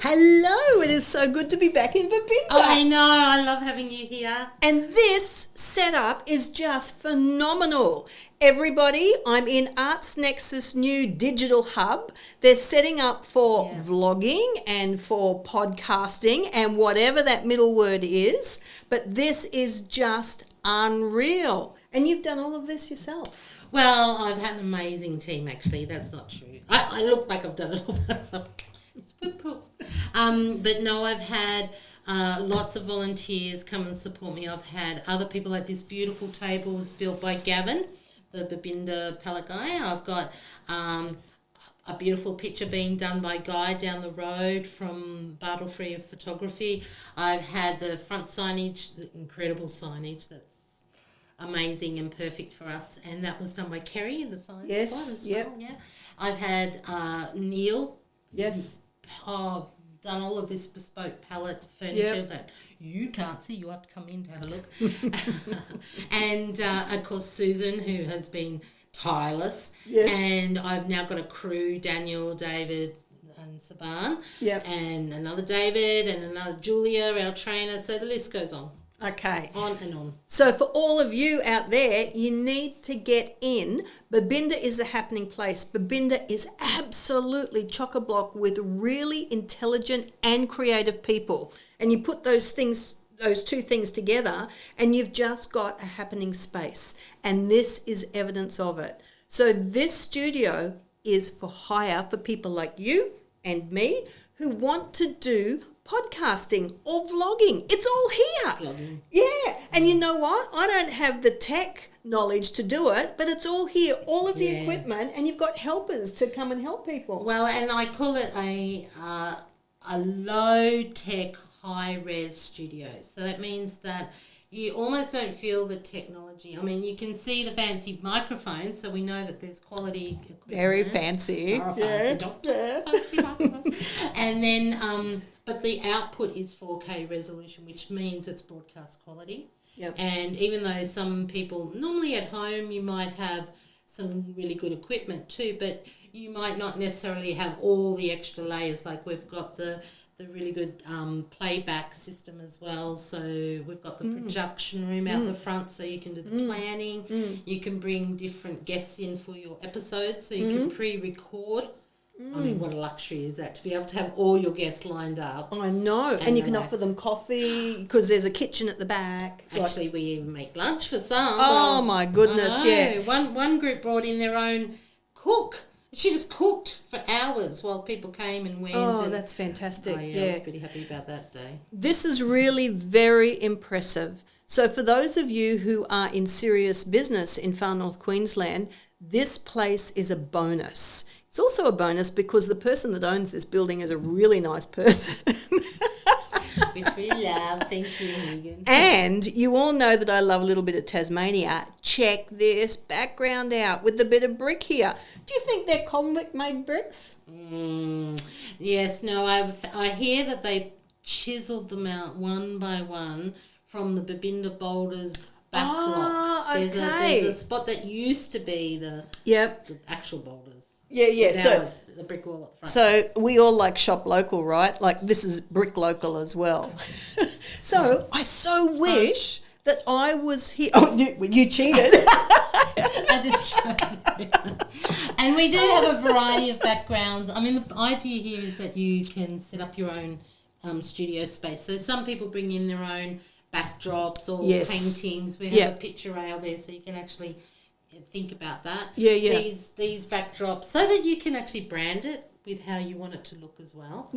Hello, it is so good to be back in Babinda. I know, I love having you here. And this setup is just phenomenal. Everybody, I'm in Arts Nexus new digital hub. They're setting up for vlogging and for podcasting and whatever that middle word is. But this is just unreal. And you've done all of this yourself. Well, I've had an amazing team, actually. That's not true. I look like I've done it all myself. But no, I've had lots of volunteers come and support me. I've had other people, like this beautiful table was built by Gavin, the Babinda palette guy. I've got a beautiful picture being done by Guy down the road from Bartle Free of Photography. I've had the front signage, the incredible signage that's amazing and perfect for us, and that was done by Kerry, the science squad as well. Yeah, I've had Neil. Yes. Done all of this bespoke palette furniture that you can't see. You have to come in to have a look. And, of course, Susan, who has been tireless. Yes. And I've now got a crew, Daniel, David and Saban. Yep. And another David and another Julia, our trainer. So the list goes on. Okay. On and on. So for all of you out there, you need to get in. Babinda is the happening place. Babinda is absolutely chock-a-block with really intelligent and creative people. And you put those two things together and you've just got a happening space. And this is evidence of it. So this studio is for hire for people like you and me who want to do podcasting or vlogging. It's all here. Vlogging. Yeah. And you know what? I don't have the tech knowledge to do it, but it's all here, all of the equipment, and you've got helpers to come and help people. Well, and I call it a low-tech, high-res studio. So that means that you almost don't feel the technology. I mean, you can see the fancy microphones, so we know that there's quality equipment. Very fancy. Fancy doctor. Fancy microphone. And then, but the output is 4K resolution, which means it's broadcast quality. Yep. And even though some people, normally at home, you might have some really good equipment too, but you might not necessarily have all the extra layers. Like we've got the really good playback system as well. So we've got the production room out the front, so you can do the planning. You can bring different guests in for your episodes, so you can pre-record. I mean, what a luxury is that, to be able to have all your guests lined up. I know. And you can offer them coffee because there's a kitchen at the back. Actually, we even make lunch for some. Oh, my goodness, yeah. One group brought in their own cook. She just cooked for hours while people came and went. Oh, that's fantastic. I was pretty happy about that day. This is really very impressive. So for those of you who are in serious business in far north Queensland, this place is a bonus. It's also a bonus because the person that owns this building is a really nice person. Which we love. Thank you, Megan. And you all know that I love a little bit of Tasmania. Check this background out with the bit of brick here. Do you think they're convict-made bricks? Yes. No, I hear that they chiselled them out one by one from the Babinda Boulders backlot. Oh, okay. There's a spot that used to be the actual boulders. Yeah. Now So it's the brick wall up front. So we all like shop local, right? Like this is brick local as well. So I so wish that I was here. Oh, you cheated. I just showed you. And we do have a variety of backgrounds. I mean, the idea here is that you can set up your own studio space. So some people bring in their own backdrops or paintings. We have a picture rail there, so you can actually think about that. These backdrops, so that you can actually brand it with how you want it to look as well.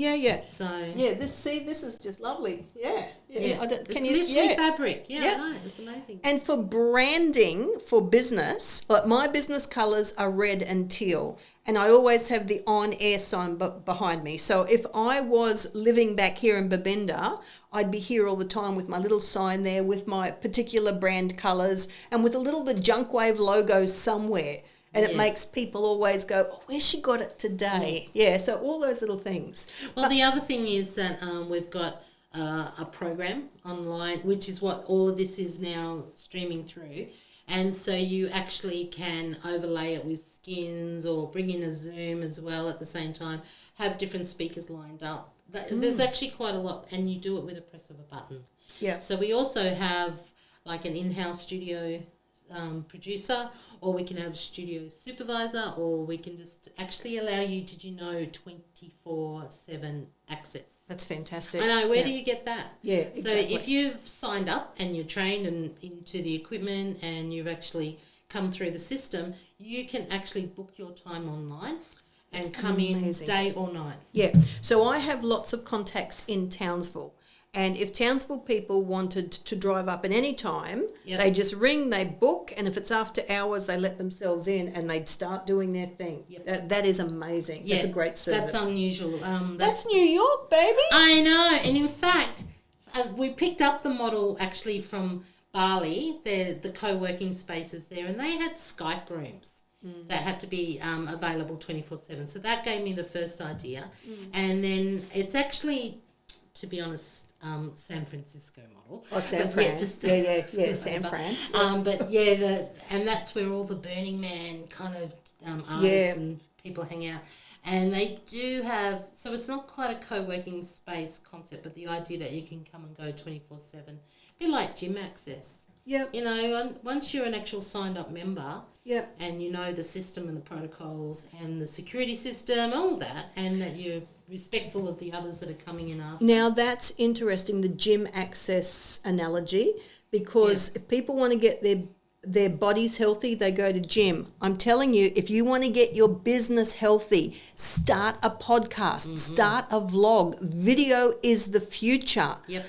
So this is just lovely. It's literally fabric. I know, it's amazing. And for branding for business, like my business colours are red and teal, and I always have the on-air sign behind me. So if I was living back here in Babinda, I'd be here all the time with my little sign there with my particular brand colours and with the JunkWave logo somewhere. And it makes people always go, oh, where's she got it today? So all those little things. Well, the other thing is that we've got a program online, which is what all of this is now streaming through. And so you actually can overlay it with skins or bring in a Zoom as well at the same time, have different speakers lined up There's actually quite a lot, and you do it with a press of a button. Yeah. So we also have like an in-house studio producer, or we can have a studio supervisor, or we can just actually allow you, 24/7 access. That's fantastic. I know, where do you get that? Yeah, So exactly. if you've signed up and you're trained and into the equipment and you've actually come through the system, you can actually book your time online and come amazing. in day or night. Yeah. So I have lots of contacts in Townsville. And if Townsville people wanted to drive up at any time, Yep. they just ring, they book, and if it's after hours, they let themselves in and they'd start doing their thing. Yep. That is amazing. Yeah, that's a great service. That's unusual. That's New York, baby. I know. And in fact, we picked up the model actually from Bali, the co-working spaces there, and they had Skype rooms that had to be available 24/7. So that gave me the first idea. And then it's actually, to be honest, San Francisco model. Oh, San But Fran. Yeah, just, yeah, San Fran. But yeah, and that's where all the Burning Man kind of artists and people hang out. And they do have, so it's not quite a co-working space concept, but the idea that you can come and go 24/7, be like gym access. Yep. You know, once you're an actual signed up member, Yep. and you know the system and the protocols and the security system, all that, and that you're respectful of the others that are coming in after. Now that's interesting, the gym access analogy, because if people want to get their bodies healthy, they go to gym. I'm telling you, if you want to get your business healthy, start a podcast, start a vlog. Video is the future. Yep.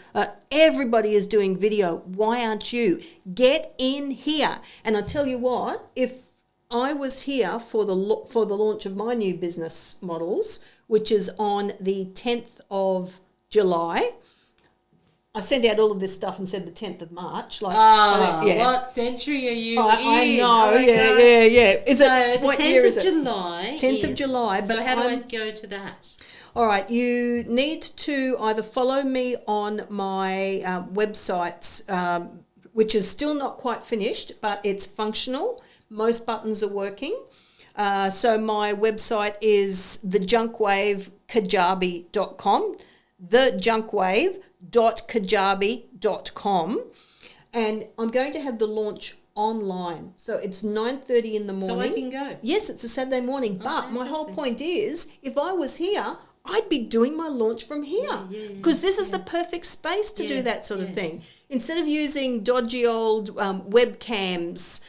Everybody is doing video. Why aren't you? Get in here. And I tell you what, if I was here for the launch of my new business models, which is on the 10th of July, I sent out all of this stuff and said the 10th of March. What century are you in? I know, Oh, yeah. Is so it, the what 10th year of is it? July. 10th of July. So but how do I go to that? All right, you need to either follow me on my website, which is still not quite finished, but it's functional. Most buttons are working. So my website is thejunkWaveKajabi.com, thejunkWave.kajabi.com, and I'm going to have the launch online. So it's 9:30 in the morning. So I can go? Yes, it's a Saturday morning, but my whole fantastic. point is, if I was here, I'd be doing my launch from here, because this is the perfect space to do that sort of thing. Instead of using dodgy old webcams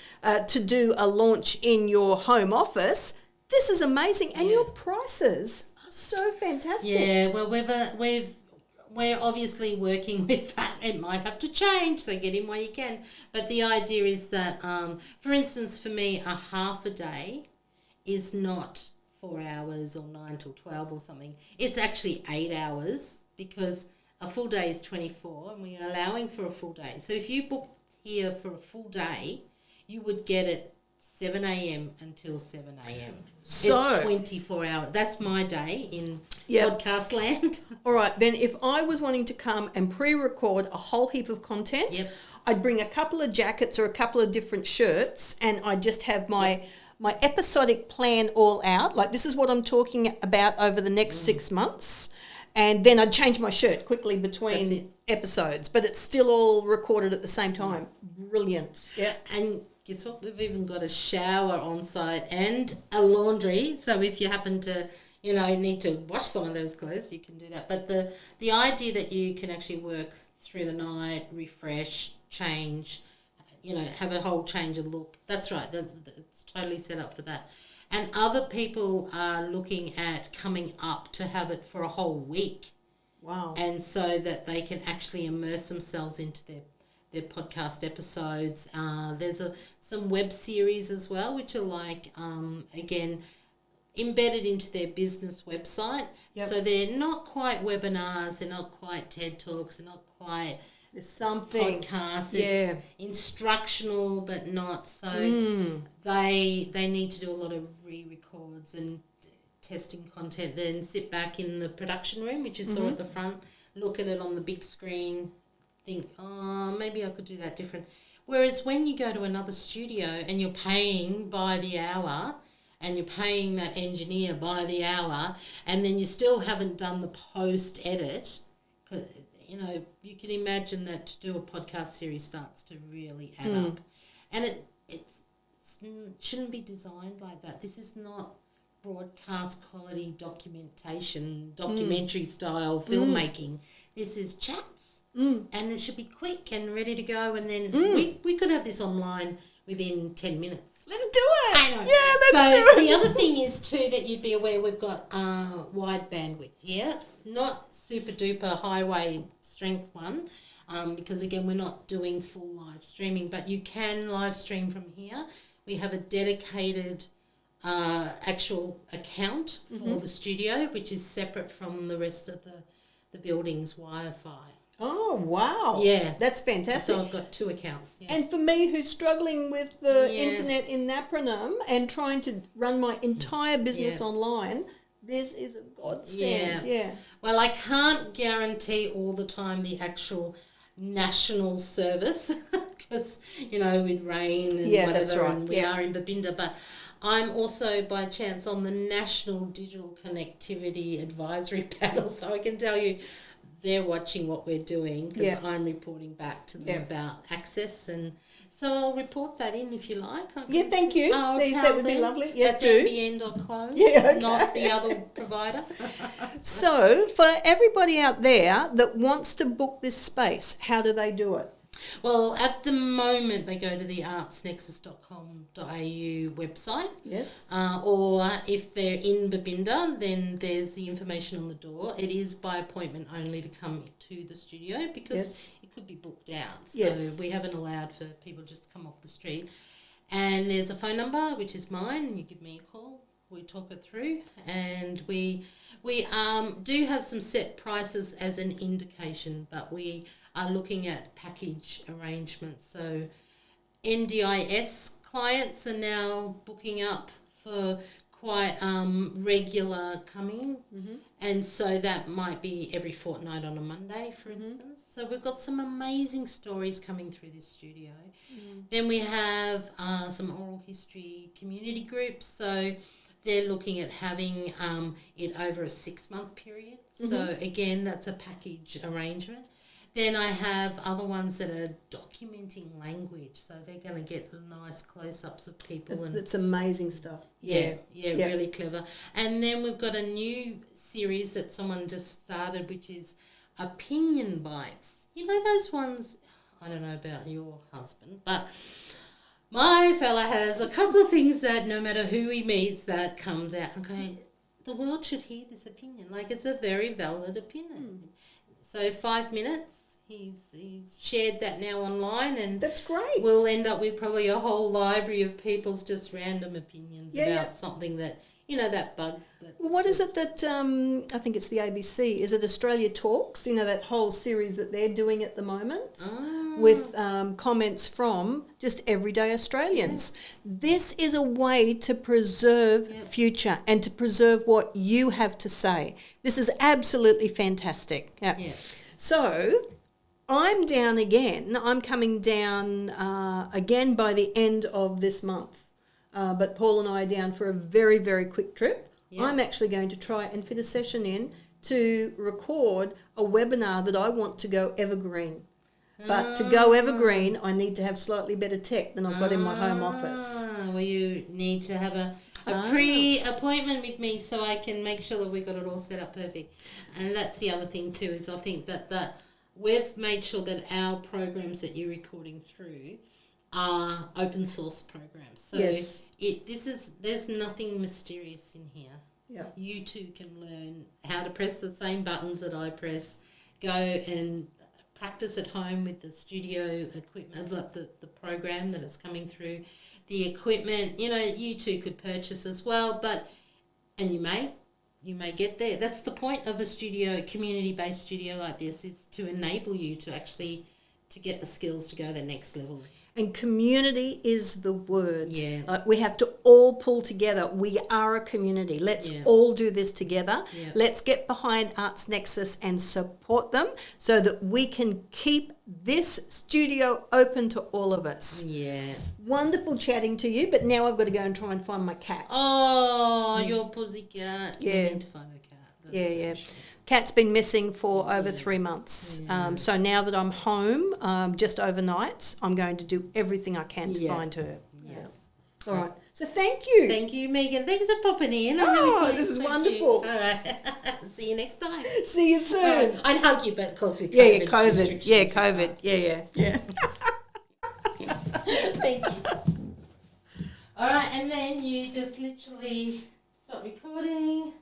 to do a launch in your home office, this is amazing, and your prices are so fantastic. Yeah, well, we're obviously working with that. It might have to change, so get in while you can. But the idea is that, for instance, for me, a half a day is not 4 hours or 9 till 12 or something. It's actually 8 hours, because a full day is 24 and we're allowing for a full day. So if you book here for a full day, you would get it 7 a.m. until 7 a.m. So, it's 24 hours. That's my day in podcast land. All right, then if I was wanting to come and pre-record a whole heap of content, I'd bring a couple of jackets or a couple of different shirts, and I'd just have my episodic plan all out. Like, this is what I'm talking about over the next 6 months. And then I'd change my shirt quickly between episodes, but it's still all recorded at the same time. Brilliant. Yeah. And guess what? We've even got a shower on site and a laundry. So if you happen to, need to wash some of those clothes, you can do that. But the idea that you can actually work through the night, refresh, change, have a whole change of look. That's right. It's totally set up for that. And other people are looking at coming up to have it for a whole week. Wow. And so that they can actually immerse themselves into their podcast episodes. There's some web series as well, which are like, again, embedded into their business website. So they're not quite webinars, they're not quite TED Talks, they're not quite... There's something. Podcasts. It's instructional, but not. So they need to do a lot of re-records and testing content, then sit back in the production room, which you saw at the front, look at it on the big screen, think, maybe I could do that different. Whereas when you go to another studio and you're paying by the hour, and you're paying that engineer by the hour, and then you still haven't done the post edit, because you can imagine that to do a podcast series starts to really add up, and it shouldn't be designed like that. This is not broadcast quality documentary style filmmaking. This is chats, and it should be quick and ready to go, and then we could have this online within 10 minutes. Let's do it. I know. Yeah, let's do it. So the other thing is too that you'd be aware we've got wide bandwidth here, not super duper highway strength one, because again we're not doing full live streaming, but you can live stream from here. We have a dedicated actual account for the studio, which is separate from the rest of the building's Wi-Fi. Oh, wow. Yeah. That's fantastic. So I've got 2 accounts. Yeah. And for me, who's struggling with the internet in Napranum and trying to run my entire business online, this is a godsend. Yeah. Well, I can't guarantee all the time the actual national service because, with rain and whatever, that's right. and we are in Babinda, but I'm also, by chance, on the National Digital Connectivity Advisory Panel, so I can tell you they're watching what we're doing because I'm reporting back to them about access, and so I'll report that in if you like. Thank you. That would be lovely. Yes, that's do. nbn.co, okay. not the other provider. So, for everybody out there that wants to book this space, how do they do it? Well, at the moment, they go to the artsnexus.com.au website. Yes. Or if they're in Babinda, then there's the information on the door. It is by appointment only to come to the studio because it could be booked out. So we haven't allowed for people just to come off the street. And there's a phone number, which is mine. You give me a call. We talk it through. And we do have some set prices as an indication, but we are looking at package arrangements. So NDIS clients are now booking up for quite regular coming, and so that might be every fortnight on a Monday, for instance. So we've got some amazing stories coming through this studio. Then we have some oral history community groups, so they're looking at having it over a 6-month period. So again, that's a package arrangement. Then I have other ones that are documenting language, so they're going to get nice close-ups of people. And that's amazing stuff. Yeah, really clever. And then we've got a new series that someone just started, which is Opinion Bites. You know those ones, I don't know about your husband, but my fella has a couple of things that no matter who he meets, that comes out. Okay, the world should hear this opinion. Like, it's a very valid opinion. So 5 minutes, he's shared that now online, and that's great. We'll end up with probably a whole library of people's just random opinions about something that, that bug. Well, what is it that, I think it's the ABC, is it Australia Talks, that whole series that they're doing at the moment with comments from just everyday Australians. This is a way to preserve future and to preserve what you have to say. This is absolutely fantastic. Yeah. So I'm down again. I'm coming down again by the end of this month. But Paul and I are down for a very, very quick trip. I'm actually going to try and fit a session in to record a webinar that I want to go evergreen. But to go evergreen, I need to have slightly better tech than I've got in my home office. Well, you need to have a pre-appointment with me so I can make sure that we got it all set up perfect. And that's the other thing too, is I think that we've made sure that our programs that you're recording through are open source programs. So there's nothing mysterious in here. Yeah. You too can learn how to press the same buttons that I press, go and practice at home with the studio equipment, the program that is coming through, the equipment, you too could purchase as well, and you may get there. That's the point of a studio, community-based studio like this, is to enable you to actually to get the skills to go the next level. And community is the word. Yeah. We have to all pull together. We are a community. Let's all do this together. Yeah. Let's get behind Arts Nexus and support them so that we can keep this studio open to all of us. Yeah. Wonderful chatting to you, but now I've got to go and try and find my cat. Oh, your pussycat. Yeah. We need to find a cat. That's Yeah. sure. Cat's been missing for over 3 months. So now that I'm home, just overnight, I'm going to do everything I can to find her. Yes. All right. So thank you. Thank you, Megan. Thanks for popping in. This is wonderful. All right. See you next time. See you soon. All right. I'd hug you, but of course with Yeah, COVID. COVID. Yeah, COVID. Yeah. Thank you. All right, and then you just literally stop recording.